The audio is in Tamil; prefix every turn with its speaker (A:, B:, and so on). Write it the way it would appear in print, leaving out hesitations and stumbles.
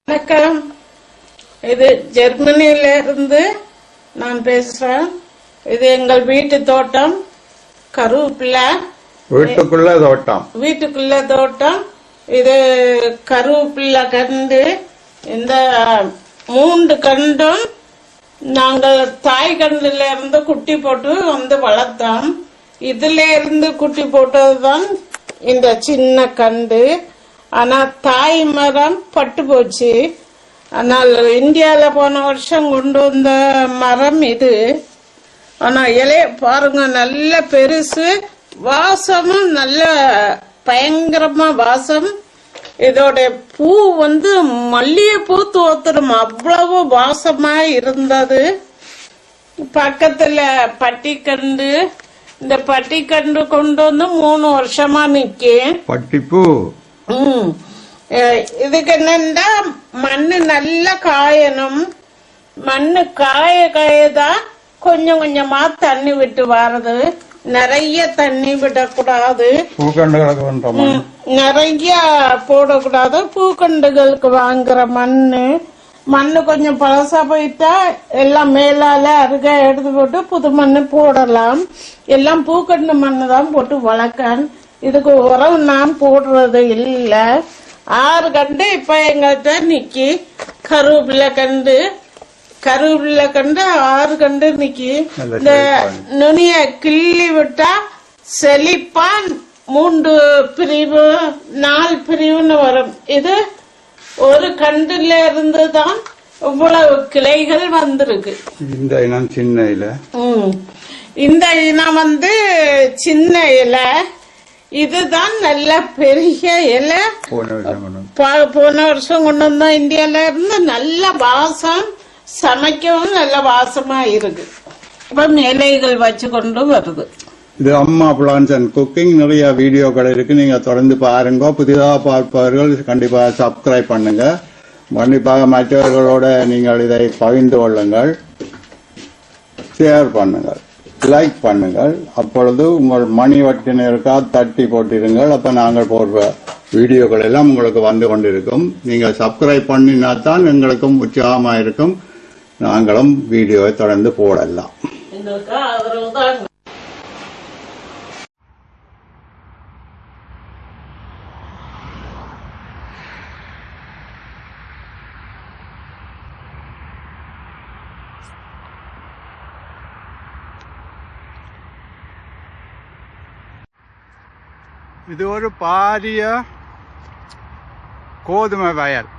A: வணக்கம். இது ஜெர்மனியில இருந்து நான் பேசுறேன். இது எங்கள் வீட்டு தோட்டம், கருவேப்பிலை. வீட்டுக்குள்ள தோட்டம். இது கருவேப்பிலை கண்டு. இந்த 3 கண்டும் நாங்கள் தாய் கண்டுல இருந்து குட்டி போட்டு வந்து வளர்த்தோம். இதுல இருந்து குட்டி போட்டதுதான் இந்த சின்ன கண்டு. ஆனா தாய் மரம் பட்டு போச்சு. ஆனால் இந்தியால போன வருஷம் கொண்டு வந்த மரம் இது. ஆனா இலைய பாருங்க, நல்ல பெருசு, வாசமும் நல்ல பயங்கரமா வாசம். இதோட பூ மல்லிகைப்பூ தோத்துரும், அவ்வளவு வாசமா இருந்தது. பக்கத்துல பட்டிக்கண்டு. இந்த பட்டிக்கண்டு கொண்டு வந்து 3 வருஷமா நிக்கும்.
B: பட்டிப்பூ
A: இதுக்கு என்னன்னா மண்ணு நல்லா காயணும். மண்ணு காயதான் கொஞ்சம் கொஞ்சமா தண்ணி விட்டு வர்றது. நிறைய தண்ணி விடக்கூடாது, நிறைய போடக்கூடாது. பூக்கண்டுகளுக்கு வாங்குற மண்ணு கொஞ்சம் பழசா போயிட்டா எல்லாம் மேலால அருகா எடுத்து போட்டு புது மண்ணு போடலாம். எல்லாம் பூக்கண்டு மண்ணு தான் போட்டு வளர்க்க. இதுக்கு உரம் நான் போடுறது இல்ல. 6 கண்டு இப்ப எங்கள்கிட்ட நிக்கி. கருவேப்பிலை கண்டு 6 கண்டு நிக்கி. இந்த நுனிய கிள்ளி விட்டா செழிப்பா 3 பிரிவு 4 பிரிவுன்னு வரும். இது ஒரு கண்டுல இருந்துதான் இவ்வளவு கிளைகள் வந்திருக்கு.
B: இந்த இனம் சின்ன இலை.
A: இந்த இனம் சின்ன இலை. இதுதான் நல்ல பெரிய இலை. போன வருஷம் கொண்டு வந்தோம் இந்தியால இருந்து. நல்ல வாசம், சமைக்கவும் நல்ல வாசமா இருக்கு. இப்ப இலைகள் வச்சு கொண்டு வருது.
B: இது அம்மா பிளான்ஸ் அண்ட் குக்கிங். நிறைய வீடியோக்கள் இருக்கு, நீங்க தொடர்ந்து பாருங்க. புதிதாக பார்ப்பவர்கள் கண்டிப்பா சப்ஸ்கிரைப் பண்ணுங்க. கண்டிப்பாக மற்றவர்களோட நீங்கள் இதை பகிர்ந்து கொள்ளுங்கள், ஷேர் பண்ணுங்கள், லைக் பண்ணுங்கள். அப்பொழுது உங்கள் மணி வட்டினருக்கா தட்டி போட்டிருங்கள். அப்ப நாங்கள் போடுற வீடியோக்கள் எல்லாம் உங்களுக்கு வந்து கொண்டிருக்கும். நீங்கள் சப்ஸ்கிரைப் பண்ணினா தான் எங்களுக்கும் உற்சாகமா இருக்கும். நாங்களும் வீடியோவை தொடர்ந்து போடலாம். இது ஒரு பாரிய கோதுமை வயல்.